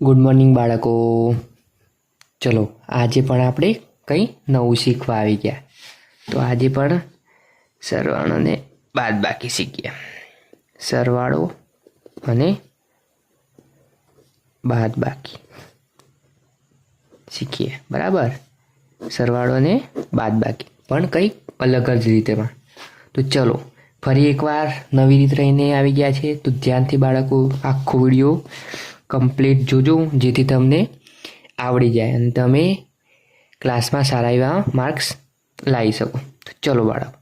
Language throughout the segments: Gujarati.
ગુડ મોર્નિંગ બાળકો. ચલો આજે પણ આપણે કંઈ નવું શીખવા આવી ગયા. તો આજે પણ સરવાળો અને બાદબાકી શીખીએ. સરવાળો અને બાદબાકી શીખીએ. બરાબર, સરવાળો અને બાદબાકી પણ કંઈક અલગ જ રીતેમાં. તો ચલો ફરી એકવાર નવી રીત રહીને આવી ગયા છે. તો ધ્યાનથી બાળકો આખો વિડીયો કમ્પ્લીટ જોજો, જેથી તમને આવડી જાય અને તમે ક્લાસમાં સારા એવા માર્ક્સ લાવી શકો. તો ચલો બાળકો,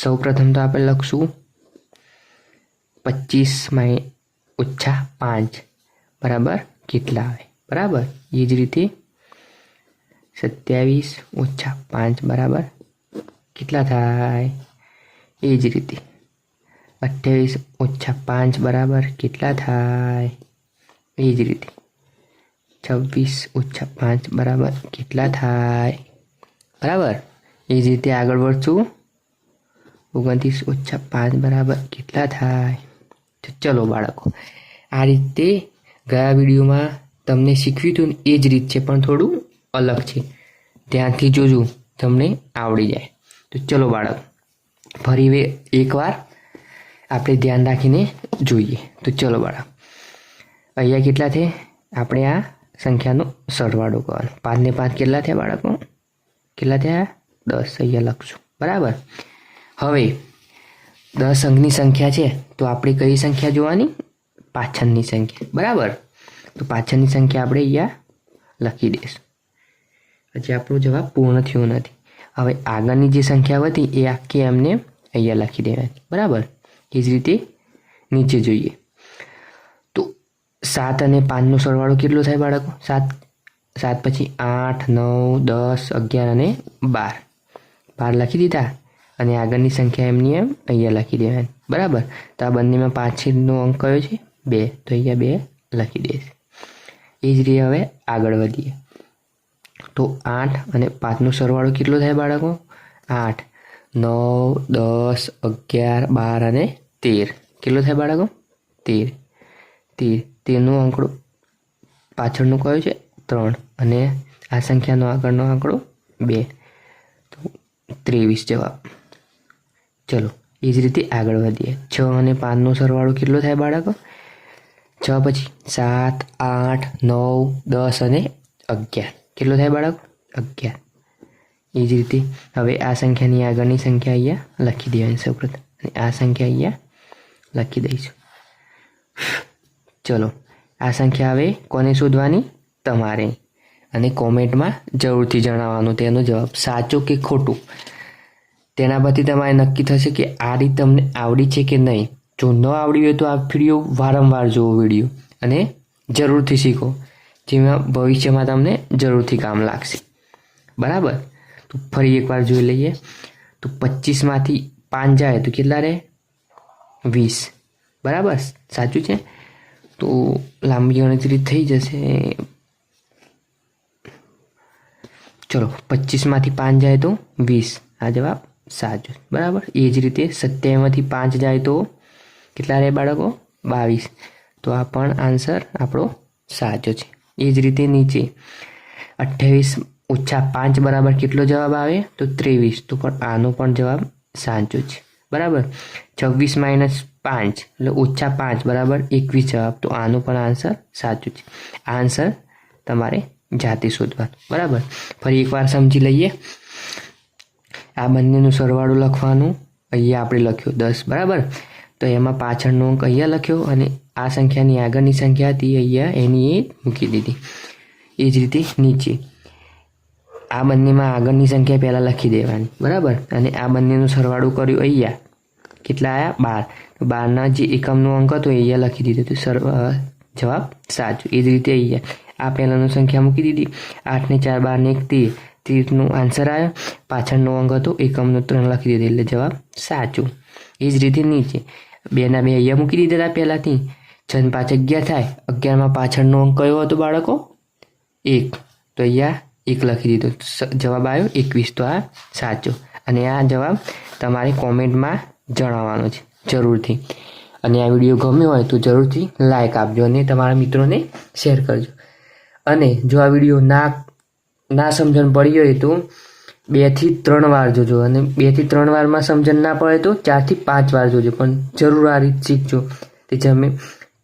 સૌ પ્રથમ તો આપણે લખશું 25 ઓછા 5 બરાબર કેટલા આવે. બરાબર, એ જ રીતે 27 ઓછા 5 બરાબર કેટલા થાય. એ જ રીતે 28 ઓછા 5 બરાબર કેટલા થાય. એ જ રીતે 26 ઓછા 5 બરાબર કેટલા થાય. બરાબર, એ જ રીતે આગળ વધશું. 29 ઓછા 5 બરાબર કેટલા થાય. તો ચલો બાળકો, આ રીતે ગયા વિડીયોમાં તમને શીખવ્યું હતું ને, એ જ રીત છે પણ થોડું અલગ છે. ધ્યાનથી જોજો, તમને આવડી જાય. તો ચલો બાળકો, ફરી એકવાર આપણે ધ્યાન રાખીને જોઈએ. તો ચલો બાળક, અહીંયા કેટલા છે, આપણે આ સંખ્યાનો સરવાળો કરવાનો. 5 ને 5 કેટલા થયા બાળકો, કેટલા થયા 10. અહીંયા લખશું. બરાબર, હવે 10 અંકની સંખ્યા છે તો આપણે કઈ સંખ્યા જોવાની, પાછળની સંખ્યા. બરાબર, તો પાછળની સંખ્યા આપણે અહીંયા લખી દઈશું. પછી આપણો જવાબ પૂર્ણ થયો નથી. હવે આગળની જે સંખ્યા હતી એ આખી એમને અહીંયા લખી દેવાની. બરાબર, એ જ રીતે નીચે જોઈએ. તો 7 અને 5નો સરવાળો કેટલો થાય બાળકો. 7 પછી 8, 9, 10, 11 અને 12. 12 લખી દીધા અને આગળની સંખ્યા એમની એમ અહીંયા લખી દેવાની. બરાબર, તો આ બંનેમાં પાછળનો અંક કયો છે 2, તો અહીંયા 2 લખી દઈશ. એ જ રીતે હવે આગળ વધીએ. તો 8 અને 5નો સરવાળો કેટલો થાય બાળકો. 8, 9, 10, 11, 12 અને 13 કેટલો થાય બાળકો. 13નો આંકડો પાછળનો કયો છે 3 અને આ સંખ્યાનો આગળનો આંકડો 2, તો 23 જવાબ. ચલો એ જ રીતે આગળ વધીએ. 6 અને 5નો સરવાળો કેટલો થાય બાળકો. 6 પછી 7, 8, 9, 10 અને 11 કેટલો થાય બાળકો. 11. એ જ રીતે હવે આ સંખ્યાની આગળની સંખ્યા અહીંયા લખી દેવાની સૌપ્રથમ, અને આ સંખ્યા અહીંયા લખી દઈશું. ચલો આ સંખ્યા હવે કોને શોધવાની, તમારે, અને કોમેન્ટમાં જરૂરથી જણાવવાનું તેનો જવાબ સાચો કે ખોટું. તેના પરથી તમારે નક્કી થશે કે આ રીત તમને આવડી છે કે નહીં. જો ન આવડી હોય તો આ વિડીયો વારંવાર જુઓ વિડીયો અને જરૂરથી શીખો, જેમાં ભવિષ્યમાં તમને જરૂરથી કામ લાગશે. બરાબર, તો ફરી એકવાર જોઈ લઈએ. તો 25માંથી 5 જાય તો કેટલા રહે 20. બરાબર, સાચું છે. તો લાંબી ગણતરી થઈ જશે. ચલો 25માંથી 5 જાય તો 20, આ જવાબ સાચો. બરાબર, એ જ રીતે 27માંથી 5 જાય તો કેટલા રહે બાળકો 22, તો આ પણ આન્સર આપણો સાચો છે. એ જ રીતે નીચે 28 ઓછા 5 બરાબર કેટલો જવાબ આવે તો 23, તો પણ આનો પણ જવાબ સાચો છે. બરાબર, 26 માઇનસ 5 એટલે ઓછા 5 બરાબર 21 જવાબ, તો આનો પણ આન્સર સાચું છે. આ આન્સર તમારે જાતે શોધવાનો. બરાબર, ફરી એકવાર સમજી લઈએ. આ બંનેનું સરવાળો લખવાનું. અહીંયા આપણે લખ્યો 10. બરાબર, તો એમાં પાછળનો અંક અહીંયા લખ્યો અને આ સંખ્યાની આગળની સંખ્યા હતી અહીંયા એની એ મૂકી દીધી. એ જ રીતે નીચે આ બંનેમાં આગળની સંખ્યા પહેલાં લખી દેવાની. બરાબર, અને આ બંનેનો સરવાળો કર્યો અહીંયા કેટલા આવ્યા 12, તો 12ના જે એકમનો અંક હતો અહીંયા લખી દીધો, તો જવાબ સાચો. એ જ રીતે અહીંયા આ પહેલાંનો સંખ્યા મૂકી દીધી. 8 ને 4 12 ને 1 13નો આન્સર આવ્યો. પાછળનો અંક હતો એકમનો 3 લખી દીધો એટલે જવાબ સાચો. એ જ રીતે નીચે 2 ના 2 અહીંયા મૂકી દીધા હતા પહેલાંથી. 6 ને 5 11 થાય. 11માં પાછળનો અંક કયો હતો બાળકો 1, તો અહીંયા 1 લખી દીધો, જવાબ આવ્યો 21, તો આ સાચો. અને આ જવાબ તમારે કોમેન્ટમાં જણાવવાનો છે જરૂરથી. અને આ વિડીયો ગમ્યો હોય તો જરૂરથી લાઈક આપજો અને તમારા મિત્રોને શેર કરજો. અને જો આ વિડીયો ના સમજણ પડી હોય તો 2 થી 3 વાર જોજો, અને 2 થી 3 વારમાં સમજણ ના પડે તો 4 થી 5 વાર જોજો, પણ જરૂર આ રીત શીખજો. તે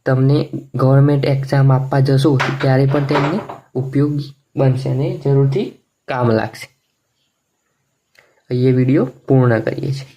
તમને ગવર્મેન્ટ એક્ઝામ આપવા જશો ત્યારે પણ તેમને ઉપયોગી બનશે અને જરૂરથી કામ લાગશે. અહીં વિડીયો પૂર્ણ કરીએ છીએ.